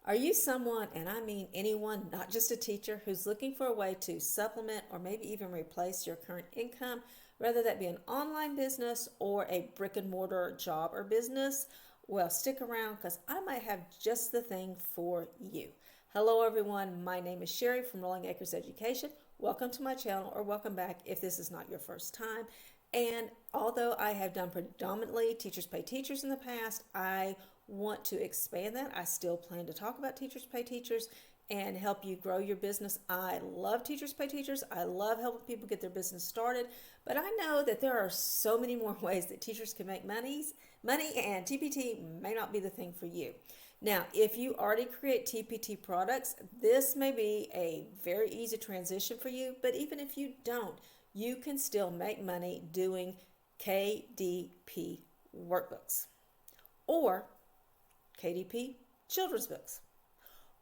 Are you someone, and I mean anyone, not just a teacher, who's looking for a way to supplement or maybe even replace your current income, whether that be an online business or a brick and mortar job or business? Well, stick around because I might have just the thing for you. Hello, everyone. My name is Sherry from Rolling Acres Education. Welcome to my channel, or welcome back if this is not your first time. And although I have done predominantly Teachers Pay Teachers in the past, I want to expand that. I still plan to talk about Teachers Pay Teachers and help you grow your business. I love Teachers Pay Teachers. I love helping people get their business started, but I know that there are so many more ways that teachers can make money, and TPT may not be the thing for you. Now, if you already create TPT products, this may be a very easy transition for you, but even if you don't, you can still make money doing KDP workbooks or KDP children's books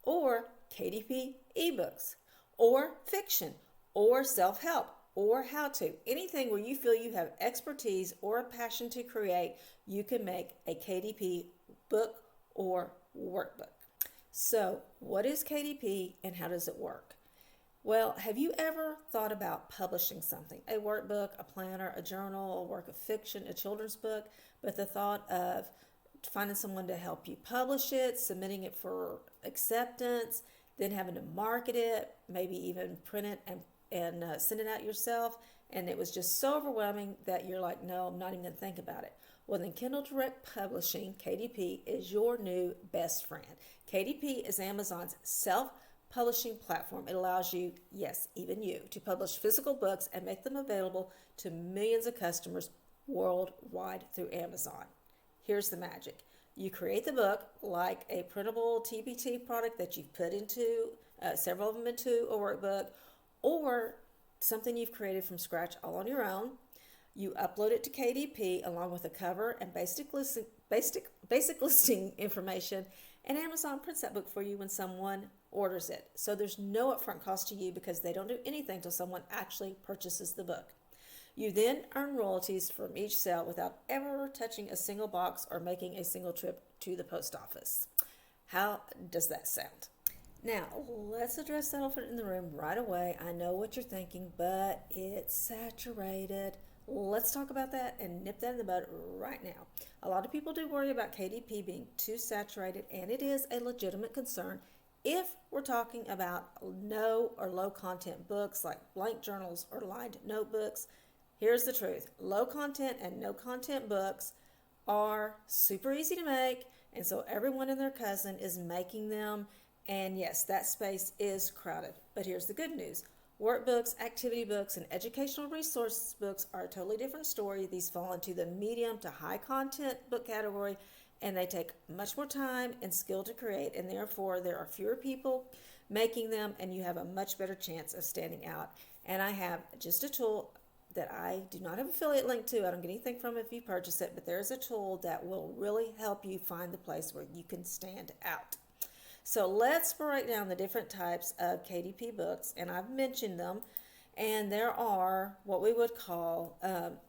or KDP ebooks or fiction or self-help or how-to. Anything where you feel you have expertise or a passion to create, you can make a KDP book or workbook. So what is KDP and how does it work? Well, have you ever thought about publishing something, a workbook, a planner, a journal, a work of fiction, a children's book, but the thought of finding someone to help you publish it, submitting it for acceptance, then having to market it, maybe even print it and send it out yourself, and it was just so overwhelming that you're like, no, I'm not even going to think about it. Well, then Kindle Direct Publishing, KDP, is your new best friend. KDP is Amazon's self-publishing platform. It allows you, yes, even you, to publish physical books and make them available to millions of customers worldwide through Amazon. Here's the magic. You create the book like a printable TPT product that you've put into, several of them into a workbook, or something you've created from scratch all on your own. You upload it to KDP along with a cover and basic listing information, and Amazon prints that book for you when someone orders it. So there's no upfront cost to you because they don't do anything until someone actually purchases the book. You then earn royalties from each sale without ever touching a single box or making a single trip to the post office. How does that sound? Now, let's address the elephant in the room right away. I know what you're thinking, but it's saturated. Let's talk about that and nip that in the bud right now. A lot of people do worry about KDP being too saturated, and it is a legitimate concern if we're talking about no or low content books like blank journals or lined notebooks. Here's the truth. Low content and no content books are super easy to make, and so everyone and their cousin is making them, and yes, that space is crowded. But here's the good news. Workbooks, activity books, and educational resource books are a totally different story. These fall into the medium to high content book category, and they take much more time and skill to create, and therefore there are fewer people making them, and you have a much better chance of standing out. And I have just a tool that I do not have an affiliate link to. I don't get anything from it if you purchase it, but there's a tool that will really help you find the place where you can stand out. So let's break down the different types of KDP books, and I've mentioned them, and there are what we would call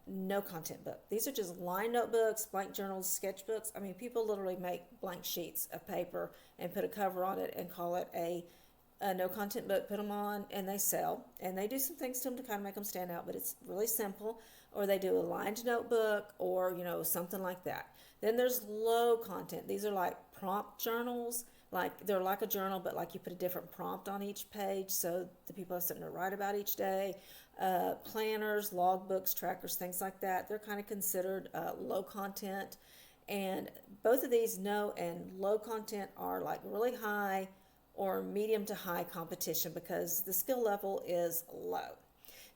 no content book. These are just line notebooks, blank journals, sketchbooks. I mean, people literally make blank sheets of paper and put a cover on it and call it a no content book, put them on, and they sell, and they do some things to them to kind of make them stand out, but it's really simple. Or they do a lined notebook, or something like that. Then there's low content. These are like prompt journals. Like they're like a journal, but like you put a different prompt on each page, so the people have something to write about each day. Planners, logbooks, trackers, things like that. They're kind of considered low content, and both of these no and low content are like really high or medium to high competition because the skill level is low.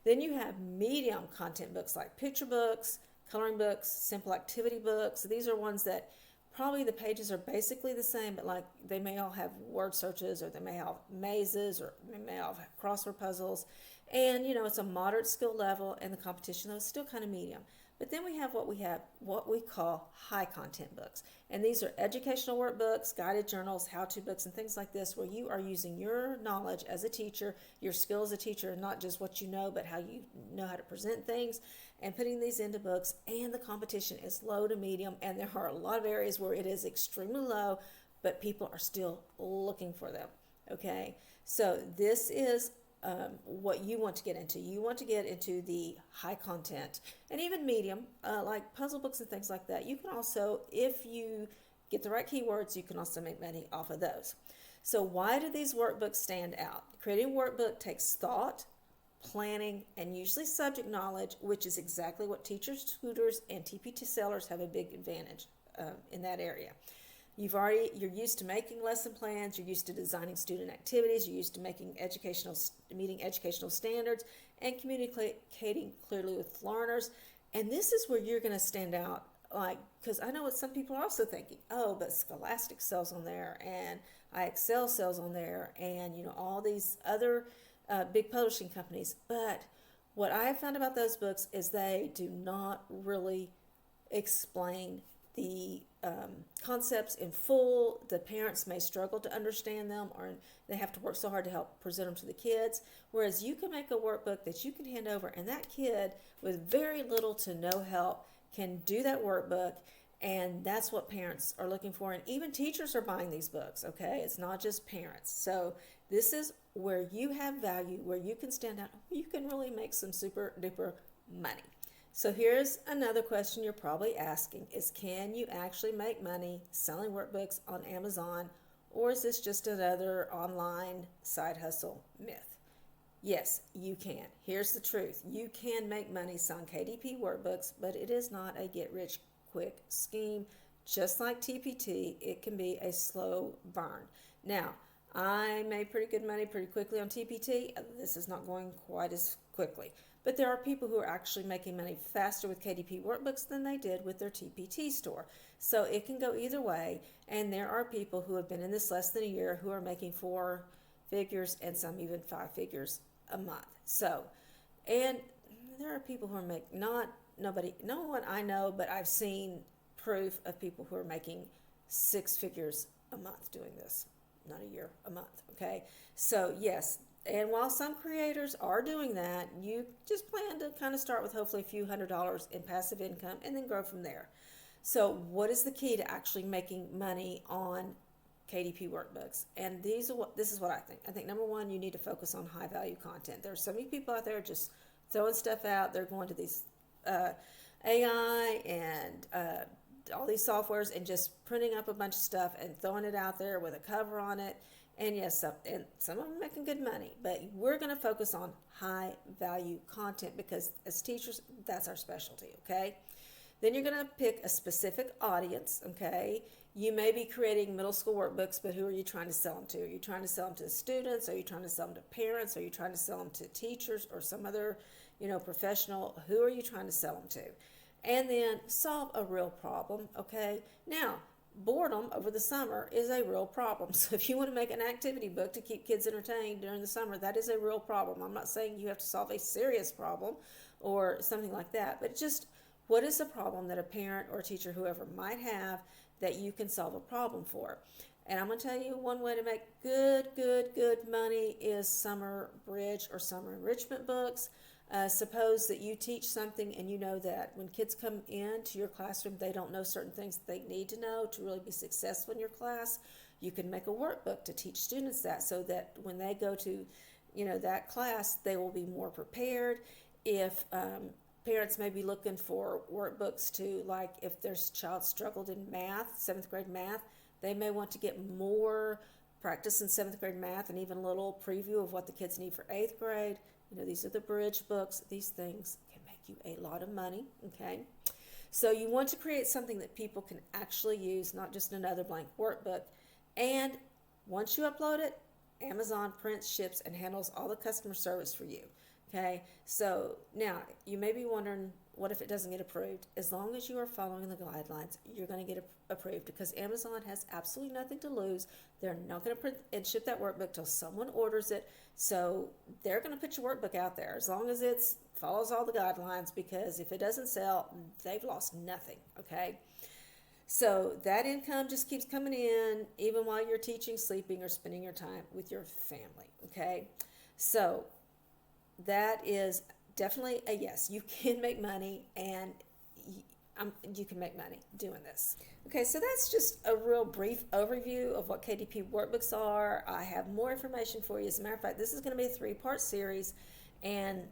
Then you have medium content books like picture books, coloring books, simple activity books. These are ones that probably the pages are basically the same, but like they may all have word searches, or they may have mazes, or they may all have crossword puzzles. And it's a moderate skill level, and the competition though is still kind of medium. But then we have what we call high content books. And these are educational workbooks, guided journals, how-to books, and things like this, where you are using your knowledge as a teacher, your skill as a teacher, not just what you know, but how you know how to present things, and putting these into books. And the competition is low to medium, and there are a lot of areas where it is extremely low, but people are still looking for them. Okay, so this is what you want to get into. You want to get into the high content and even medium, like puzzle books and things like that. You can also, if you get the right keywords, you can also make money off of those. So why do these workbooks stand out? Creating a workbook takes thought, planning, and usually subject knowledge, which is exactly what teachers, tutors, and TPT sellers have a big advantage in that area. You're used to making lesson plans, you're used to designing student activities, you're used to meeting educational standards, and communicating clearly with learners. And this is where you're going to stand out, like, because I know what some people are also thinking. Oh, but Scholastic sells on there, and IXL sells on there, and all these other big publishing companies. But what I have found about those books is they do not really explain the concepts in full. The parents may struggle to understand them, or they have to work so hard to help present them to the kids. Whereas you can make a workbook that you can hand over, and that kid with very little to no help can do that workbook. And that's what parents are looking for. And even teachers are buying these books, okay? It's not just parents. So this is where you have value, where you can stand out. You can really make some super duper money. So here's another question you're probably asking is, can you actually make money selling workbooks on Amazon, or is this just another online side hustle myth? Yes, you can. Here's the truth. You can make money selling KDP workbooks, but it is not a get-rich-quick scheme. Just like TPT, it can be a slow burn. Now, I made pretty good money pretty quickly on TPT. This is not going quite as quickly. But there are people who are actually making money faster with KDP workbooks than they did with their TPT store. So it can go either way. And there are people who have been in this less than a year who are making 4 figures and some even 5 figures a month. So, and there are people who are making, no one I know, but I've seen proof of people who are making 6 figures a month doing this. Not a year, a month, okay? So yes, and while some creators are doing that, you just plan to kind of start with hopefully a few $100s in passive income and then grow from there. So what is the key to actually making money on KDP workbooks? And this is what I think. I think number one, you need to focus on high value content. There are so many people out there just throwing stuff out. They're going to these AI and all these softwares and just printing up a bunch of stuff and throwing it out there with a cover on it. And yes, some of them are making good money, but we're going to focus on high value content because as teachers, that's our specialty, okay? Then you're going to pick a specific audience, okay? You may be creating middle school workbooks, but who are you trying to sell them to? Are you trying to sell them to students? Are you trying to sell them to parents? Are you trying to sell them to teachers or some other, professional? Who are you trying to sell them to? And then solve a real problem, okay? Now, boredom over the summer is a real problem. So if you want to make an activity book to keep kids entertained during the summer, that is a real problem. I'm not saying you have to solve a serious problem or something like that, but just what is a problem that a parent or a teacher, whoever might have, that you can solve a problem for? And I'm going to tell you one way to make good money is summer bridge or summer enrichment books. Suppose that you teach something and you know that when kids come into your classroom, they don't know certain things that they need to know to really be successful in your class. You can make a workbook to teach students that so that when they go to, that class, they will be more prepared. If parents may be looking for workbooks to, like if their child struggled in math, 7th grade math, they may want to get more practice in 7th grade math and even a little preview of what the kids need for 8th grade. These are the bridge books. These things can make you a lot of money, okay? So you want to create something that people can actually use, not just another blank workbook. And once you upload it, Amazon prints, ships, and handles all the customer service for you, okay? So now you may be wondering, what if it doesn't get approved? As long as you are following the guidelines, you're going to get approved because Amazon has absolutely nothing to lose. They're not going to print and ship that workbook till someone orders it. So they're going to put your workbook out there as long as it follows all the guidelines, because if it doesn't sell, they've lost nothing, okay? So that income just keeps coming in even while you're teaching, sleeping, or spending your time with your family, okay? So that is definitely a yes. You can make money, and you can make money doing this. Okay, so that's just a real brief overview of what KDP workbooks are. I have more information for you. As a matter of fact, this is going to be a three-part series, and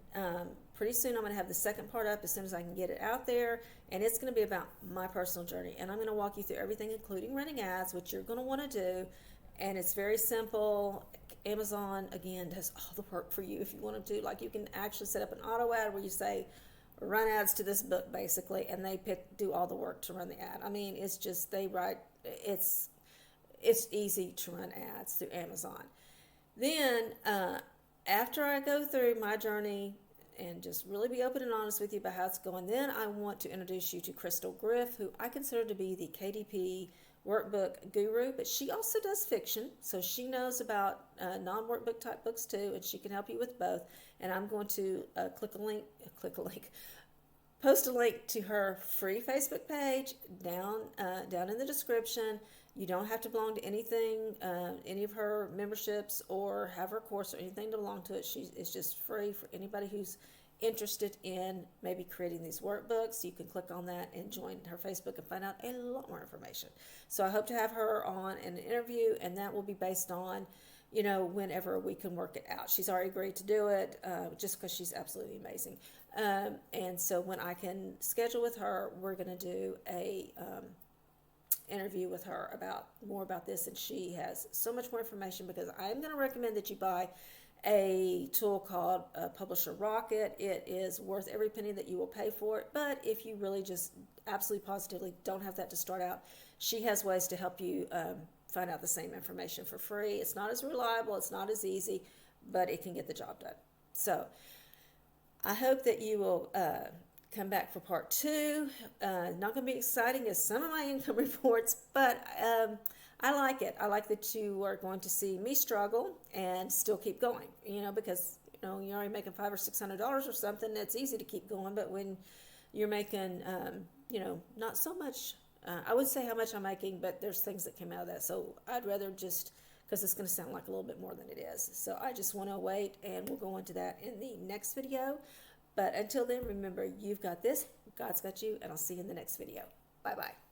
pretty soon I'm going to have the second part up as soon as I can get it out there, and it's going to be about my personal journey, and I'm going to walk you through everything, including running ads, which you're going to want to do, and it's very simple. Amazon, again, does all the work for you if you want to do. Like, you can actually set up an auto ad where you say, run ads to this book, basically, and they do all the work to run the ad. I mean, it's just, they write, it's easy to run ads through Amazon. Then after I go through my journey and just really be open and honest with you about how it's going, then I want to introduce you to Crystal Griff, who I consider to be the KDP workbook guru, but she also does fiction, so she knows about non-workbook type books too, and she can help you with both. And I'm going to post a link to her free Facebook page down in the description. You don't have to belong to anything, any of her memberships, or have her course or anything to belong to it. It's just free for anybody who's interested in maybe creating these workbooks. You can click on that and join her Facebook and find out a lot more information. So I hope to have her on in an interview, and that will be based on, whenever we can work it out. She's already agreed to do it, just because she's absolutely amazing. And so when I can schedule with her, we're going to do a interview with her more about this, and she has so much more information, because I am going to recommend that you buy a tool called Publisher Rocket. It is worth every penny that you will pay for it, but if you really just absolutely positively don't have that to start out, she has ways to help you find out the same information for free. It's not as reliable, it's not as easy, but it can get the job done. So I hope that you will come back for part 2. Not going to be exciting as some of my income reports, but I like it. I like that you are going to see me struggle and still keep going, because you're already making $500 or $600 or something. It's easy to keep going, but when you're making, not so much, I wouldn't say how much I'm making, but there's things that came out of that. So I'd rather just, because it's going to sound like a little bit more than it is. So I just want to wait, and we'll go into that in the next video. But until then, remember, you've got this, God's got you, and I'll see you in the next video. Bye-bye.